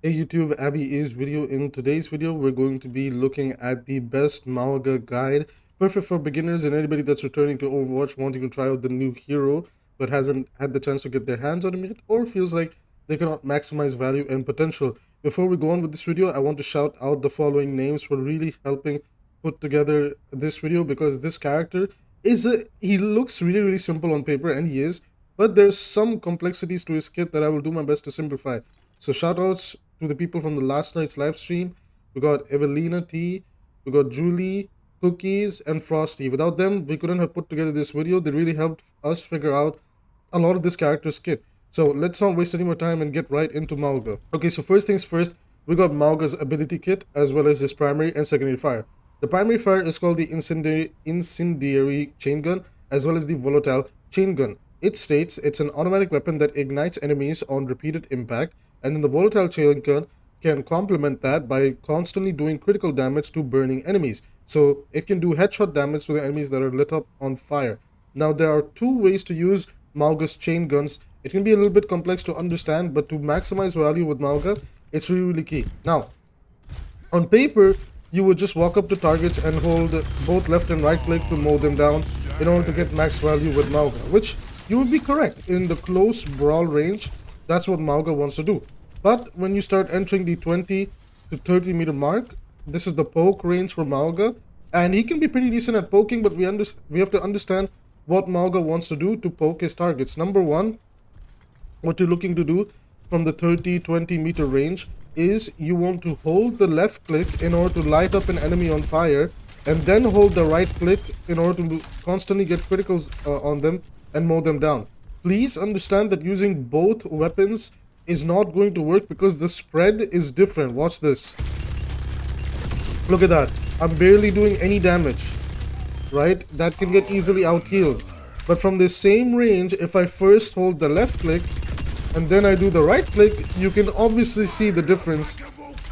Hey YouTube, Abby is video. In today's video, we're going to be looking at the best Mauga guide, perfect for beginners and anybody that's returning to Overwatch, wanting to try out the new hero, but hasn't had the chance to get their hands on him yet, or feels like they cannot maximize value and potential. Before we go on with this video, I want to shout out the following names for really helping put together this video, because this character he looks really simple on paper, and he is, but there's some complexities to his kit that I will do my best to simplify. So shout outs to the people from the last night's live stream. We got Evelina T, we got Julie, Cookies, and Frosty. Without them, we couldn't have put together this video. They really helped us figure out a lot of this character's kit. So let's not waste any more time and get right into Mauga. Okay, so first things first, we got Mauga's ability kit as well as his primary and secondary fire. The primary fire is called the incendiary chain gun as well as the volatile chain gun. It states it's an automatic weapon that ignites enemies on repeated impact, and then the volatile chain gun can complement that by constantly doing critical damage to burning enemies. So it can do headshot damage to the enemies that are lit up on fire. Now there are two ways to use Mauga's chain guns. It can be a little bit complex to understand, but to maximize value with Mauga, it's really key. Now, on paper, you would just walk up to targets and hold both left and right click to mow them down in order to get max value with Mauga, which you would be correct. In the close brawl range, that's what Mauga wants to do. But when you start entering the 20 to 30 meter mark, this is the poke range for Mauga, and he can be pretty decent at poking, but we have to understand what Mauga wants to do to poke his targets. Number one, what you're looking to do from the 30-20 meter range is you want to hold the left click in order to light up an enemy on fire, and then hold the right click in order to constantly get criticals on them and mow them down. Please understand that using both weapons is not going to work because the spread is different. Watch this. Look at that. I'm barely doing any damage, right? That can get easily out-healed. But from the same range, if I first hold the left click and then I do the right click, you can obviously see the difference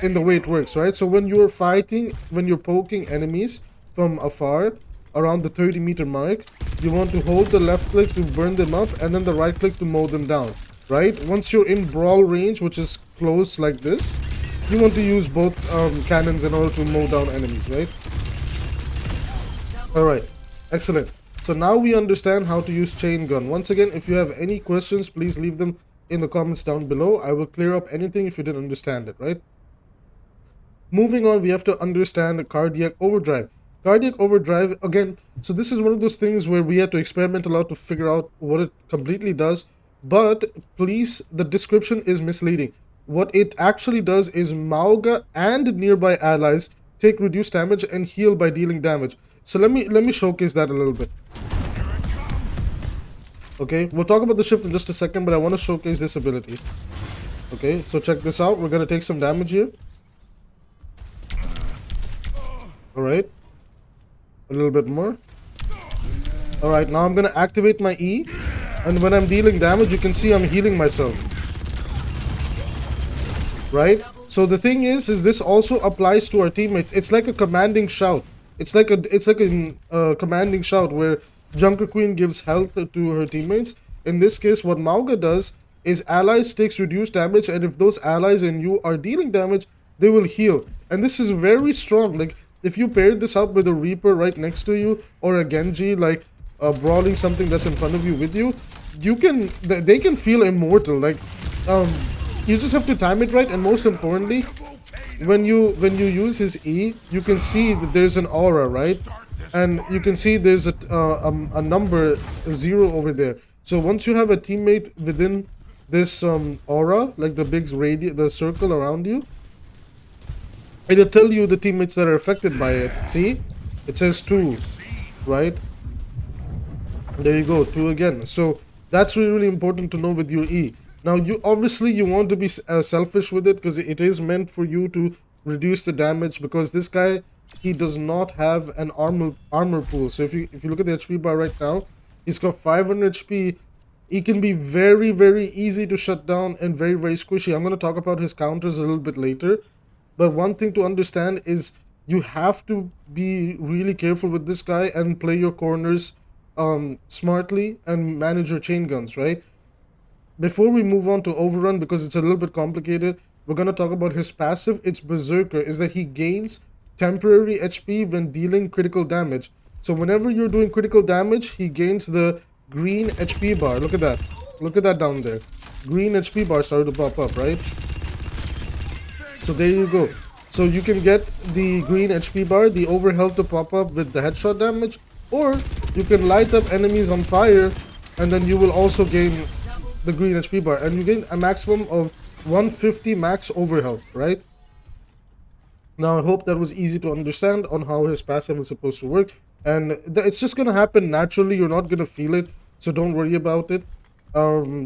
in the way it works, right? So when you're fighting, when you're poking enemies from afar around the 30 meter mark, you want to hold the left click to burn them up and then the right click to mow them down, right? Once you're in brawl range, which is close like this, you want to use both cannons in order to mow down enemies, right? Alright, excellent. So now we understand how to use chain gun. Once again, if you have any questions, please leave them in the comments down below. I will clear up anything if you didn't understand it, right? Moving on, we have to understand cardiac overdrive. Cardiac overdrive, again, so this is one of those things where we had to experiment a lot to figure out what it completely does. But please, the description is misleading. What it actually does is Mauga and nearby allies take reduced damage and heal by dealing damage. So let me showcase that a little bit. Okay, we'll talk about the shift in just a second, but I want to showcase this ability. Okay, so check this out. We're gonna take some damage here. Alright. A little bit more. Alright, now I'm gonna activate my E. And when I'm dealing damage, you can see I'm healing myself. Right? So the thing is this also applies to our teammates. It's like a commanding shout. It's like a commanding shout where Junker Queen gives health to her teammates. In this case, what Mauga does is allies takes reduced damage, and if those allies and you are dealing damage, they will heal. And this is very strong. Like, if you paired this up with a Reaper right next to you, or a Genji, like, brawling something that's in front of you with you, they can feel immortal. Like, you just have to time it right, and most importantly, when you use his E, you can see that there's an aura, right? And you can see there's a number 0 over there. So once you have a teammate within this aura, like the big the circle around you, it'll tell you the teammates that are affected by it. See, it says 2, right? There you go, 2 again. So that's really important to know with your E. Now, you want to be selfish with it, because it is meant for you to reduce the damage, because this guy, he does not have an armor pool. So if you look at the HP bar right now, he's got 500 HP. He can be very easy to shut down and very squishy. I'm going to talk about his counters a little bit later. But one thing to understand is you have to be really careful with this guy and play your corners smartly and manage your chain guns, right? Before we move on to overrun, because it's a little bit complicated, we're going to talk about his passive. It's Berserker, is that he gains temporary HP when dealing critical damage. So whenever you're doing critical damage, he gains the green HP bar. Look at that. Look at that down there. Green HP bar started to pop up, right? So there you go. So you can get the green HP bar, the overhealth to pop up with the headshot damage, or you can light up enemies on fire, and then you will also gain the green HP bar, and you gain a maximum of 150 max overhealth, right? Now I hope that was easy to understand on how his passive is supposed to work, and it's just gonna happen naturally. You're not gonna feel it, so don't worry about it.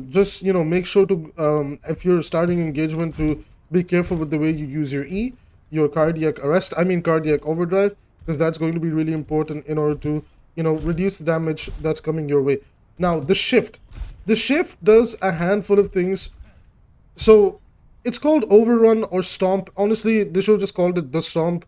Just, you know, make sure to if you're starting engagement, to be careful with the way you use your E, your cardiac arrest, cardiac overdrive, because that's going to be really important in order to, you know, reduce the damage that's coming your way. Now the shift does a handful of things. So it's called overrun or stomp. Honestly, they should have just called it the stomp.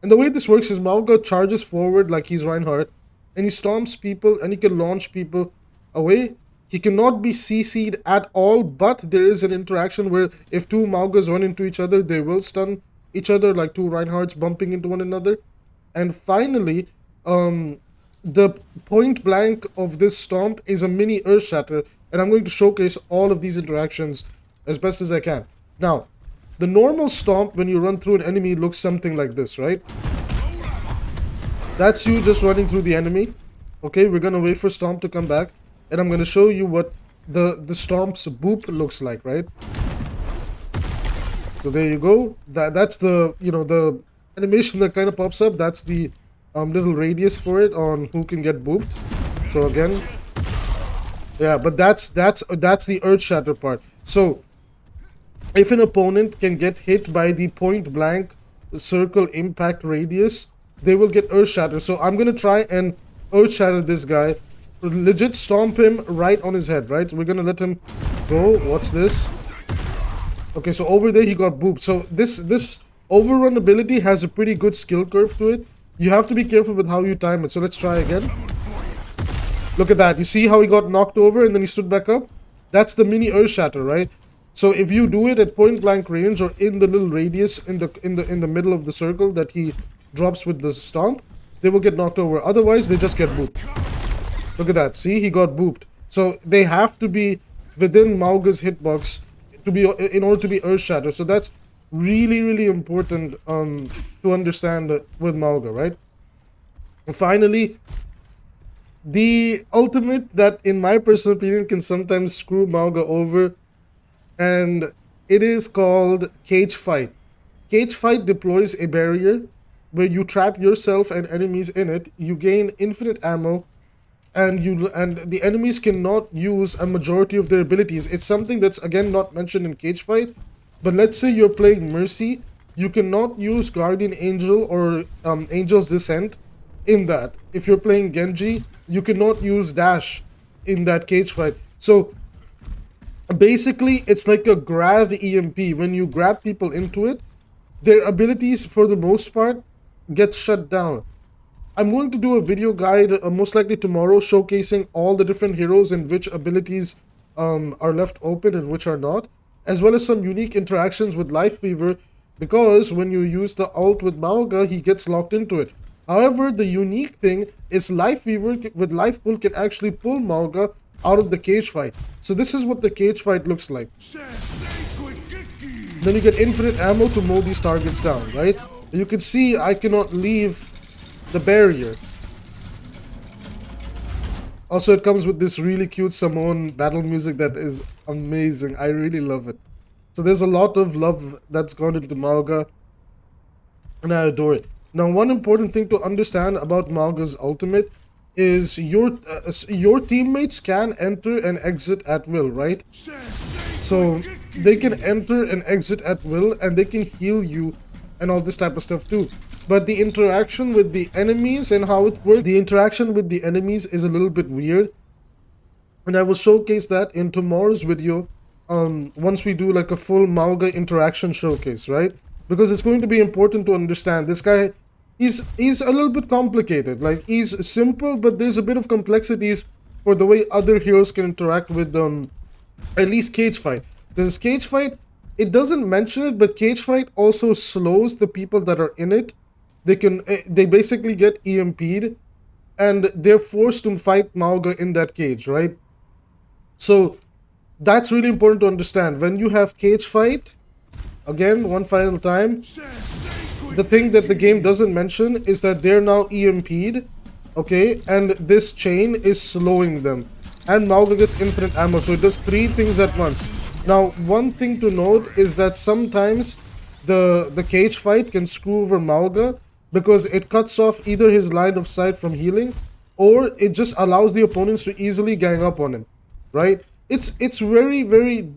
And the way this works is Mauga charges forward like he's Reinhardt, and he stomps people, and he can launch people away. He cannot be CC'd at all, but there is an interaction where if two Maugas run into each other, they will stun each other like two Reinhardts bumping into one another. And finally, the point blank of this stomp is a mini earth shatter, and I'm going to showcase all of these interactions as best as I can. Now, the normal stomp when you run through an enemy looks something like this, right? That's you just running through the enemy. Okay, we're gonna wait for stomp to come back, and I'm gonna show you what the stomp's boop looks like, right? So there you go. That's the, you know, the animation that kind of pops up. That's the little radius for it on who can get booped. So again, yeah, but that's the earth shatter part. So if an opponent can get hit by the point blank circle impact radius, they will get earth shatter. So I'm gonna try and earth shatter this guy, legit stomp him right on his head, right? We're gonna let him go. What's this? Okay, so over there he got booped. So this overrun ability has a pretty good skill curve to it. You have to be careful with how you time it. So let's try again. Look at that. You see how he got knocked over and then he stood back up? That's the mini earth shatter, right? So if you do it at point blank range or in the little radius in the middle of the circle that he drops with the stomp, they will get knocked over. Otherwise, they just get booped. Look at that. See, he got booped. So they have to be within Mauga's hitbox to be in order to be earth shatter. So that's really important to understand with Mauga, right? And finally, the ultimate that in my personal opinion can sometimes screw Mauga over, and it is called Cage Fight. Cage Fight deploys a barrier where you trap yourself and enemies in it. You gain infinite ammo, and the enemies cannot use a majority of their abilities. It's something that's again not mentioned in Cage Fight, but let's say you're playing Mercy, you cannot use Guardian Angel or Angel's Descent in that. If you're playing Genji, you cannot use Dash in that Cage Fight. So basically it's like a grab EMP. When you grab people into it, their abilities for the most part get shut down. I'm going to do a video guide most likely tomorrow showcasing all the different heroes and which abilities are left open and which are not, as well as some unique interactions with Life Fever, because when you use the ult with Mauga, he gets locked into it. However, the unique thing is Life Fever with Life Pull can actually pull Mauga out of the Cage Fight. So this is what the Cage Fight looks like. Then you get infinite ammo to mow these targets down, right? You can see I cannot leave the barrier. Also, it comes with this really cute Samoan battle music that is amazing. I really love it. So there's a lot of love that's gone into Mauga, and I adore it. Now, one important thing to understand about Mauga's ultimate is your teammates can enter and exit at will, right? So they can enter and exit at will, and they can heal you and all this type of stuff too. But the interaction with the enemies and how it works, the interaction with the enemies is a little bit weird, and I will showcase that in tomorrow's video once we do like a full Mauga interaction showcase, right? Because it's going to be important to understand this guy. He's a little bit complicated. Like, he's simple, but there's a bit of complexities for the way other heroes can interact with at least Cage Fight. Because Cage Fight, it doesn't mention it, but cage fight also slows the people that are in it. They basically get EMP'd, and they're forced to fight Mauga in that cage, right? So that's really important to understand. When you have cage fight, again, one final time, the thing that the game doesn't mention is that they're now EMP'd, okay? And this chain is slowing them. And Mauga gets infinite ammo, so it does 3 things at once. Now, one thing to note is that sometimes the cage fight can screw over Mauga because it cuts off either his line of sight from healing, or it just allows the opponents to easily gang up on him, right? It's very, very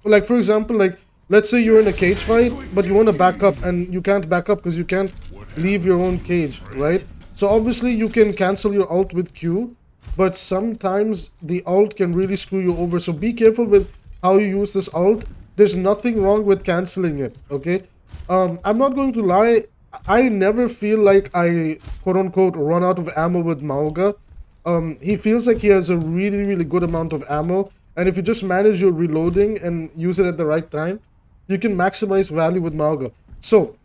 like, for example, like, let's say you're in a cage fight, but you want to back up, and you can't back up because you can't leave your own cage, right? So obviously you can cancel your ult with Q, but sometimes the ult can really screw you over. So be careful with how you use this ult. There's nothing wrong with canceling it, okay? I'm not going to lie, I never feel like I quote-unquote run out of ammo with Mauga. He feels like he has a really, really good amount of ammo, and if you just manage your reloading and use it at the right time, you can maximize value with Mauga. So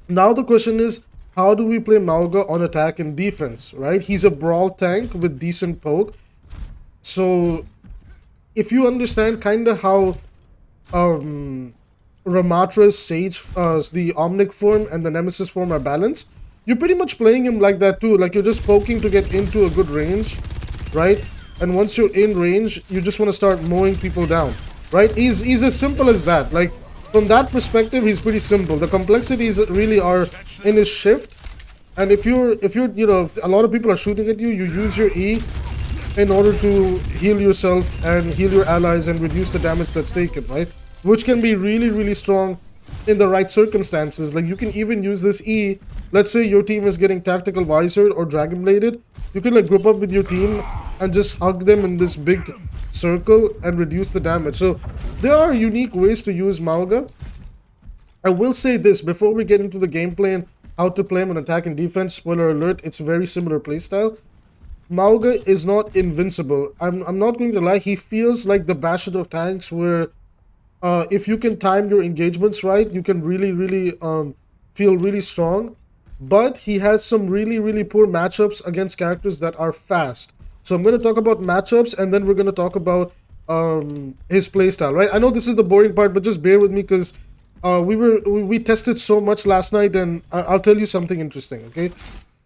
now the question is, how do we play Mauga on attack and defense, right? He's a brawl tank with decent poke. So if you understand kind of how Ramatra's Sage, the Omnic form and the Nemesis form are balanced, you're pretty much playing him like that too. Like, you're just poking to get into a good range, right? And once you're in range, you just want to start mowing people down, right? He's as simple as that. Like, from that perspective, he's pretty simple. The complexities really are in his shift. And if you're you know, if a lot of people are shooting at you, you use your E in order to heal yourself and heal your allies and reduce the damage that's taken, right? Which can be really, really strong in the right circumstances. Like, you can even use this E. Let's say your team is getting tactical visored or dragon bladed. You can, like, group up with your team and just hug them in this big circle and reduce the damage. So there are unique ways to use Mauga. I will say this before we get into the gameplay and how to play him on attack and defense. Spoiler alert, it's a very similar playstyle. Mauga is not invincible. I'm not going to lie, he feels like the Bastion of tanks, where if you can time your engagements right, you can really, really feel really strong. But he has some really, really poor matchups against characters that are fast. So I'm going to talk about matchups, and then we're going to talk about his playstyle, right? I know this is the boring part, but just bear with me, because we tested so much last night, and I'll tell you something interesting, okay?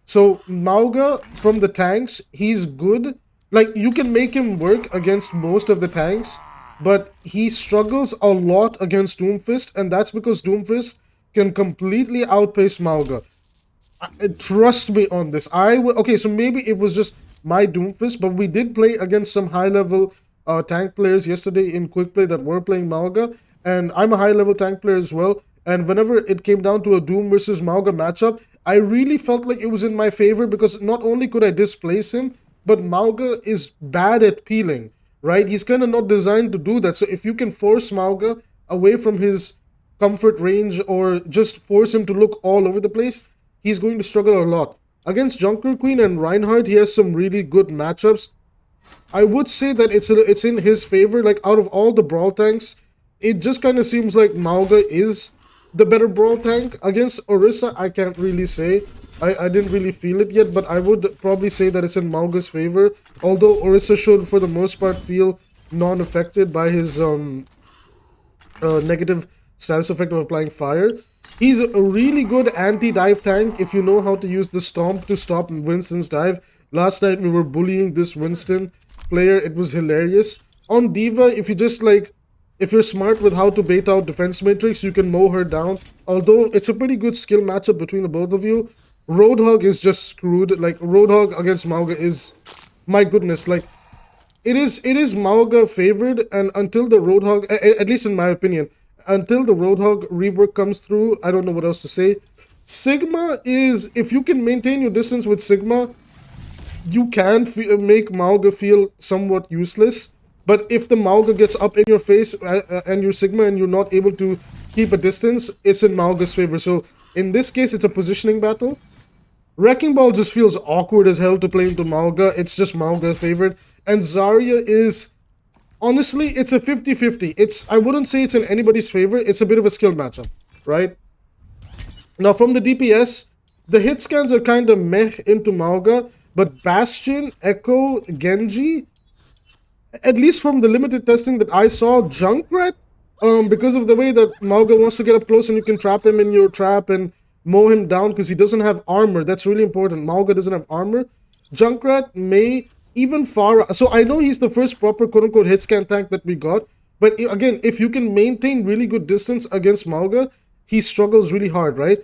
So Mauga from the tanks, he's good. Like, you can make him work against most of the tanks, but he struggles a lot against Doomfist, and that's because Doomfist can completely outpace Mauga. Trust me on this. Okay, so maybe it was just my Doomfist, but we did play against some high-level tank players yesterday in quick play that were playing Mauga, and I'm a high-level tank player as well. And whenever it came down to a Doom versus Mauga matchup, I really felt like it was in my favor, because not only could I displace him, but Mauga is bad at peeling, right? He's kind of not designed to do that. So if you can force Mauga away from his comfort range, or just force him to look all over the place, he's going to struggle a lot. Against Junker Queen and Reinhardt, he has some really good matchups. I would say that it's in his favor. Like, out of all the brawl tanks, it just kind of seems like Mauga is the better brawl tank. Against Orisa, I can't really say. I didn't really feel it yet, but I would probably say that it's in Mauga's favor. Although Orisa should, for the most part, feel non-affected by his negative status effect of applying fire. He's a really good anti-dive tank if you know how to use the Stomp to stop Winston's dive. Last night we were bullying this Winston player. It was hilarious. On Diva, if you just, like, if you're smart with how to bait out defense matrix, you can mow her down. Although it's a pretty good skill matchup between the both of you. Roadhog is just screwed. Like, Roadhog against Mauga is, my goodness, like, it is Mauga favored, and until the Roadhog, at least in my opinion, until the Roadhog rework comes through, I don't know what else to say. Sigma is, if you can maintain your distance with Sigma, you can make Mauga feel somewhat useless. But if the Mauga gets up in your face and you're Sigma and you're not able to keep a distance, it's in Mauga's favor. So in this case, it's a positioning battle. Wrecking Ball just feels awkward as hell to play into Mauga. It's just Mauga favored. And Zarya is honestly, it's a 50-50. I wouldn't say it's in anybody's favor. It's a bit of a skill matchup, right? Now, from the DPS, the hit scans are kind of meh into Mauga, but Bastion, Echo, Genji, at least from the limited testing that I saw, Junkrat, because of the way that Mauga wants to get up close and you can trap him in your trap and mow him down because he doesn't have armor. That's really important. Mauga doesn't have armor. Junkrat may even Farah. So I know he's the first proper quote-unquote hit scan tank that we got. But again, if you can maintain really good distance against Mauga, he struggles really hard, right?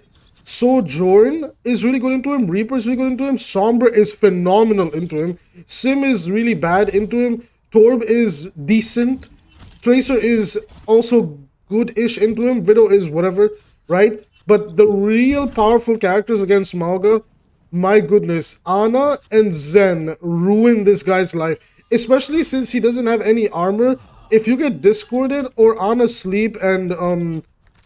Sojourn is really good into him. Reaper is really good into him. Sombra is phenomenal into him. Sim is really bad into him. Torb is decent. Tracer is also good-ish into him. Widow is whatever, right? But the real powerful characters against Mauga, my goodness, Ana and Zen ruin this guy's life. Especially since he doesn't have any armor. If you get discorded or Ana sleep and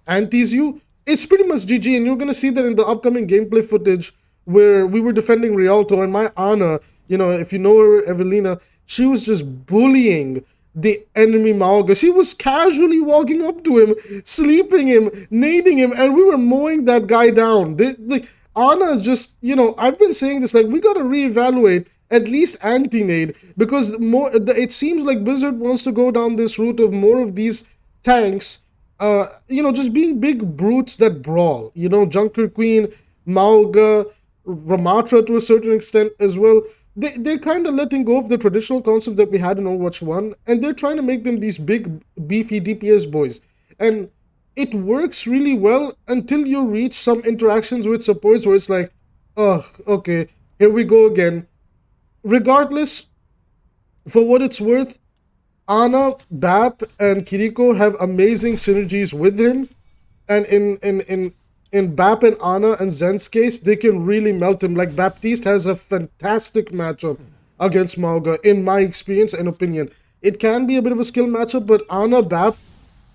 antis you, it's pretty much GG, and you're gonna see that in the upcoming gameplay footage where we were defending Rialto and my Ana, you know, if you know her, Evelina, she was just bullying the enemy Mauga. She was casually walking up to him, sleeping him, nading him, and we were mowing that guy down. Ana is just, you know, I've been saying this, like, we gotta reevaluate at least anti-nade, because it seems like Blizzard wants to go down this route of more of these tanks, you know, just being big brutes that brawl. You know, Junker Queen, Mauga, Ramatra to a certain extent as well. They're kind of letting go of the traditional concept that we had in Overwatch 1, and they're trying to make them these big, beefy DPS boys. And it works really well until you reach some interactions with supports where it's like, ugh, okay, here we go again. Regardless, for what it's worth, Ana, Bap, and Kiriko have amazing synergies with him, and in Bap and Ana and Zen's case, they can really melt him. Like, Baptiste has a fantastic matchup against Mauga, in my experience and opinion. It can be a bit of a skill matchup, but Ana, Bap,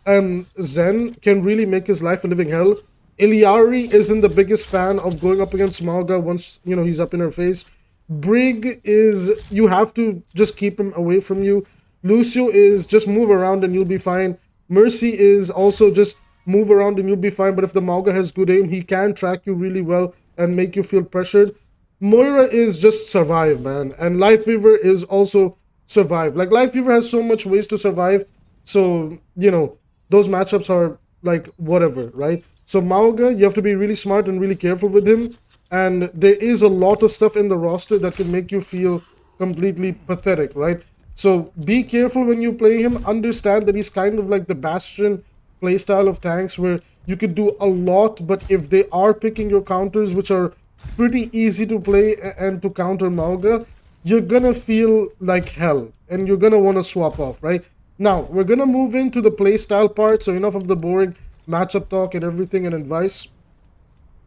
and Zen can really make his life a living hell. Iliari isn't the biggest fan of going up against Mauga once, you know, he's up in her face. Brig is, you have to just keep him away from you. Lucio is just move around and you'll be fine. Mercy is also just move around and you'll be fine, but if the Mauga has good aim, he can track you really well and make you feel pressured. Moira is just survive, man. And Lifeweaver is also survive. Like, Lifeweaver has so much ways to survive, so, you know, those matchups are like whatever, right? So Mauga, you have to be really smart and really careful with him, and there is a lot of stuff in the roster that can make you feel completely pathetic, right? So be careful when you play him. Understand that he's kind of like the Bastion playstyle of tanks where you can do a lot, but if they are picking your counters, which are pretty easy to play and to counter Mauga, you're gonna feel like hell and you're gonna want to swap off, right? Now, we're gonna move into the playstyle part, so enough of the boring matchup talk and everything and advice.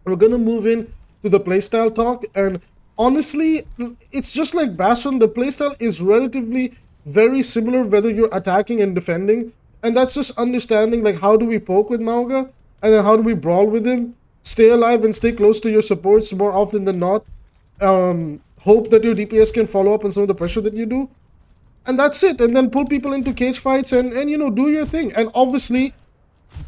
We're gonna move in to the playstyle talk, and honestly, it's just like Bastion. The playstyle is relatively very similar whether you're attacking and defending, and that's just understanding like how do we poke with Mauga, and then how do we brawl with him, stay alive and stay close to your supports more often than not, hope that your DPS can follow up on some of the pressure that you do, and that's it. And then pull people into cage fights and you know, do your thing. And obviously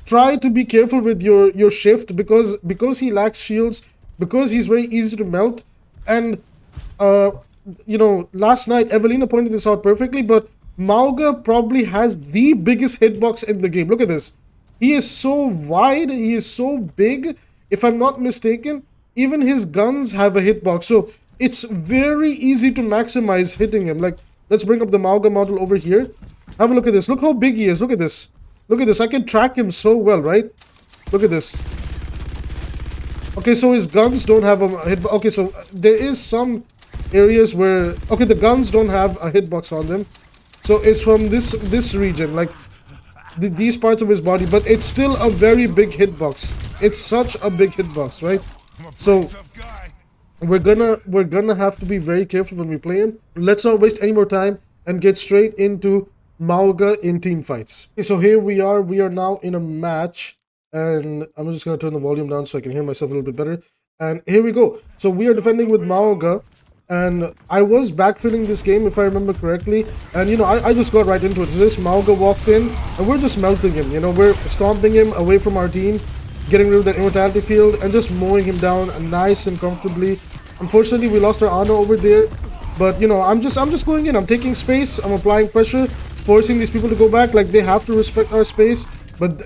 try to be careful with your shift, because he lacks shields, because he's very easy to melt. And you know, last night Evelina pointed this out perfectly, but Mauga probably has the biggest hitbox in the game. Look at this. He is so wide, he is so big. If I'm not mistaken, even his guns have a hitbox, so it's very easy to maximize hitting him. Like, let's bring up the Mauga model over here. Have a look at this. Look how big he is. Look at this. Look at this. I can track him so well, right? Look at this. Okay, so his guns don't have a hitbox. Okay, so there is some areas where, okay, the guns don't have a hitbox on them. So it's from this region, like these parts of his body, but it's still a very big hitbox. It's such a big hitbox, right? So we're gonna have to be very careful when we play him. Let's not waste any more time and get straight into Mauga in team fights. Okay, so here we are now in a match, and I'm just gonna turn the volume down so I can hear myself a little bit better. And here we go. So we are defending with Mauga, and I was backfilling this game if I remember correctly, and I just got right into it. So this Mauga walked in, and we're just melting him. We're stomping him away from our team, getting rid of that immortality field, and just mowing him down nice and comfortably. Unfortunately, we lost our Ana over there, but I'm just going in. I'm taking space. I'm applying pressure, forcing these people to go back. Like, they have to respect our space, but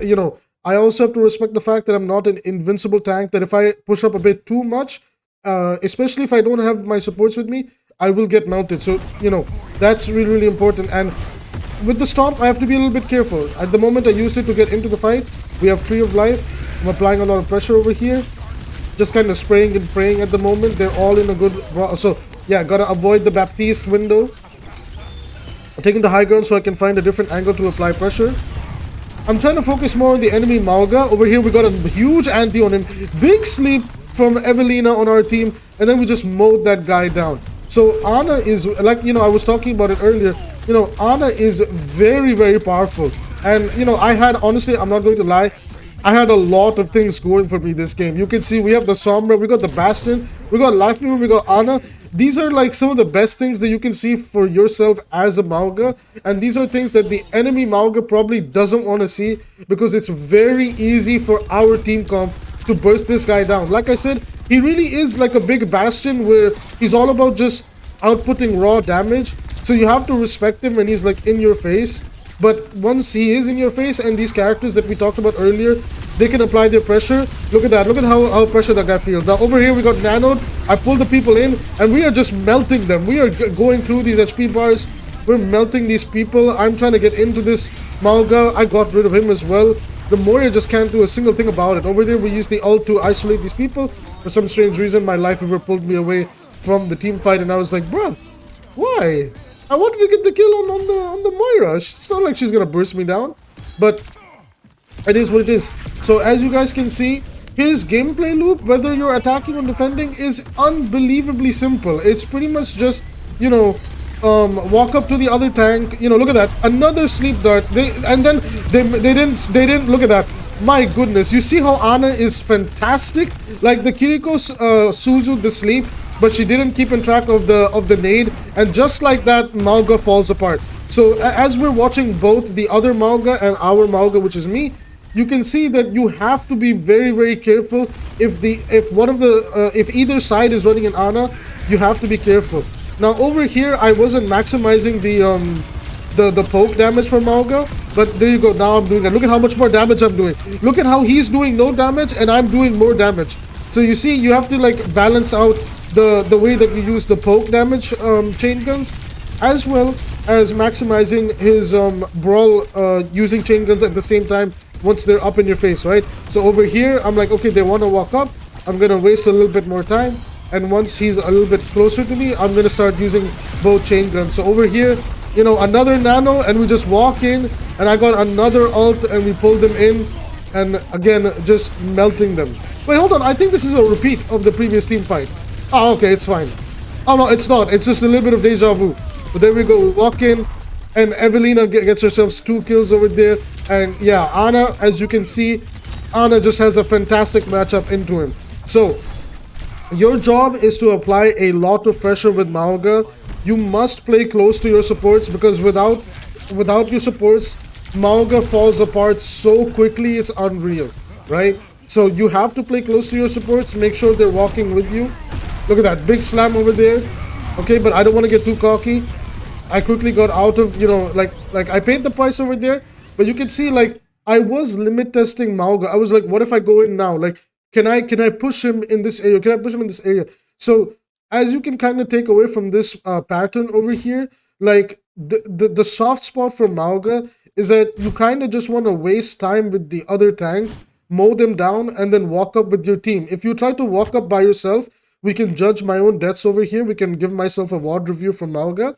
I also have to respect the fact that I'm not an invincible tank. That if I push up a bit too much, especially if I don't have my supports with me, I will get melted. So that's really, really important. And with the stomp, I have to be a little bit careful. At the moment, I used it to get into the fight. We have Tree of Life. I'm applying a lot of pressure over here. Just kind of spraying and praying at the moment. They're all in a good... So, yeah, gotta avoid the Baptiste window. I'm taking the high ground so I can find a different angle to apply pressure. I'm trying to focus more on the enemy Mauga. Over here, we got a huge anti on him. Big sleep from Evelina on our team. And then we just mowed that guy down. So, Ana is... Like, I was talking about it earlier. Ana is very, very powerful. And, I had... Honestly, I'm not going to lie. I had a lot of things going for me this game. You can see we have the Sombra, we got the Bastion, we got Life Weaver, we got Ana. These are like some of the best things that you can see for yourself as a Mauga. And these are things that the enemy Mauga probably doesn't want to see, because it's very easy for our team comp to burst this guy down. Like I said, he really is like a big Bastion where he's all about just outputting raw damage. So you have to respect him when he's like in your face. But once he is in your face, and these characters that we talked about earlier, they can apply their pressure. Look at that. Look at how pressure that guy feels. Now over here we got nanoed. I pulled the people in, and we are just melting them. We are going through these HP bars. We're melting these people. I'm trying to get into this Mauga. I got rid of him as well. The Moria just can't do a single thing about it. Over there we use the ult to isolate these people. For some strange reason, my Life Weaver pulled me away from the team fight, and I was like, bruh, why? I wanted to get the kill on the Moira. It's not like she's gonna burst me down, but it is what it is. So as you guys can see, his gameplay loop, whether you're attacking or defending, is unbelievably simple. It's pretty much just walk up to the other tank. Look at that, another sleep dart. They didn't look at that. My goodness, you see how Ana is fantastic. Like the Kiriko's Suzu the sleep, but she didn't keep in track of the nade, and just like that, Mauga falls apart. So as we're watching both the other Mauga and our Mauga, which is me, you can see that you have to be very, very careful. If either side is running an Ana, you have to be careful. Now over here, I wasn't maximizing the poke damage from Mauga, but there you go. Now I'm doing it. Look at how much more damage I'm doing. Look at how he's doing no damage and I'm doing more damage. So you see, you have to like balance out the way that you use the poke damage chain guns, as well as maximizing his brawl using chain guns at the same time once they're up in your face, right? So over here, I'm like, okay, they want to walk up. I'm gonna waste a little bit more time, and once he's a little bit closer to me, I'm gonna start using both chain guns. So over here, another nano, and we just walk in, and I got another ult, and we pulled them in, and again, just melting them. Wait, hold on, I think this is a repeat of the previous team fight. Oh, okay, it's fine. Oh, no, it's not. It's just a little bit of deja vu. But there we go. We walk in, and Evelina gets herself 2 kills over there. And yeah, Ana, as you can see, Ana just has a fantastic matchup into him. So, your job is to apply a lot of pressure with Mauga. You must play close to your supports, because without your supports, Mauga falls apart so quickly, it's unreal, right? So you have to play close to your supports, make sure they're walking with you. Look at that, big slam over there. Okay, but I don't want to get too cocky. I quickly got out of, like I paid the price over there. But you can see, like, I was limit testing Mauga. I was like, what if I go in now? Like, can I push him in this area? Can I push him in this area? So, as you can kind of take away from this pattern over here, like, the soft spot for Mauga is that you kind of just want to waste time with the other tank, mow them down, and then walk up with your team. If you try to walk up by yourself, we can judge my own deaths over here. We can give myself a WOD review from Mauga.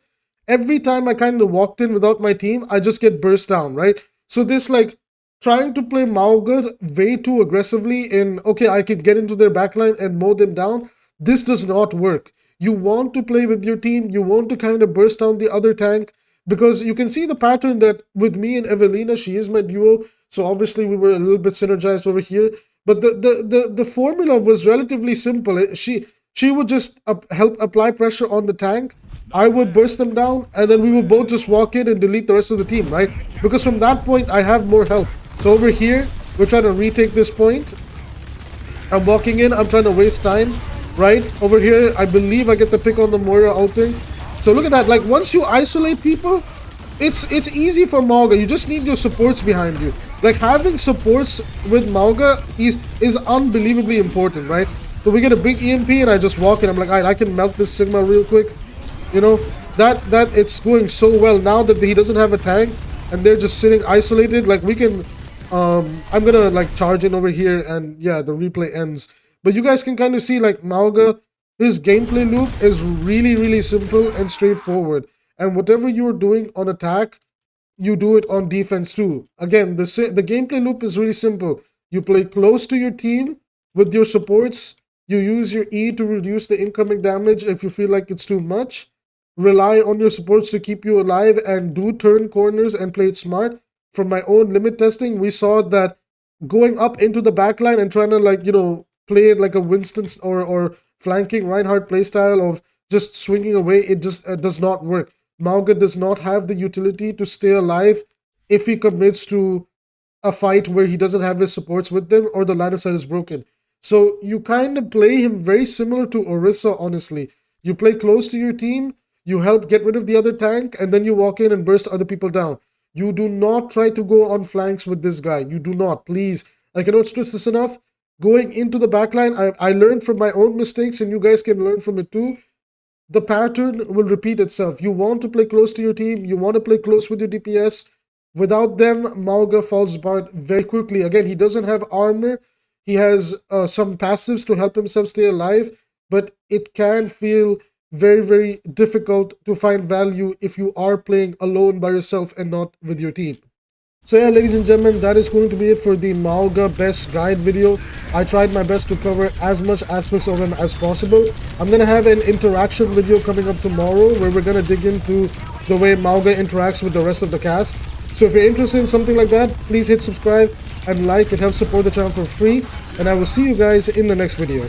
Every time I kind of walked in without my team, I just get burst down, right? So this, like, trying to play Mauga way too aggressively in, okay, I could get into their backline and mow them down, this does not work. You want to play with your team, you want to kind of burst down the other tank, because you can see the pattern that with me and Evelina, she is my duo, so obviously we were a little bit synergized over here, but the formula was relatively simple. She would just help apply pressure on the tank. I would burst them down, and then we would both just walk in and delete the rest of the team, right? Because from that point, I have more help. So over here, we're trying to retake this point. I'm walking in, I'm trying to waste time, right? Over here, I believe I get the pick on the Moira ulting. So look at that, like once you isolate people, it's easy for Mauga. You just need your supports behind you. Like having supports with Mauga is unbelievably important, right? So we get a big EMP and I just walk in. I'm like, alright, I can melt this Sigma real quick. You know, that it's going so well now that he doesn't have a tank and they're just sitting isolated. Like we can, I'm gonna like charge in over here and yeah, the replay ends. But you guys can kind of see like Mauga, his gameplay loop is really simple and straightforward. And whatever you're doing on attack, you do it on defense too. Again, the gameplay loop is really simple. You play close to your team with your supports. You use your E to reduce the incoming damage if you feel like it's too much. Rely on your supports to keep you alive and do turn corners and play it smart. From my own limit testing, we saw that going up into the backline and trying to like, you know, play it like a Winston or flanking Reinhardt playstyle of just swinging away, it just does not work. Mauga does not have the utility to stay alive if he commits to a fight where he doesn't have his supports with them or the line of sight is broken. So you kind of play him very similar to Orisa, honestly. You play close to your team, you help get rid of the other tank, and then you walk in and burst other people down. You do not try to go on flanks with this guy. You do not, please. I cannot stress this enough. Going into the backline, I learned from my own mistakes and you guys can learn from it too. The pattern will repeat itself. You want to play close to your team. You want to play close with your DPS. Without them, Mauga falls apart very quickly. Again, he doesn't have armor. He has some passives to help himself stay alive. But it can feel very difficult to find value if you are playing alone by yourself and not with your team. So yeah, ladies and gentlemen, that is going to be it for the Mauga best guide video. I tried my best to cover as much aspects of him as possible. I'm going to have an interaction video coming up tomorrow where we're going to dig into the way Mauga interacts with the rest of the cast. So if you're interested in something like that, please hit subscribe and like. It helps support the channel for free. And I will see you guys in the next video.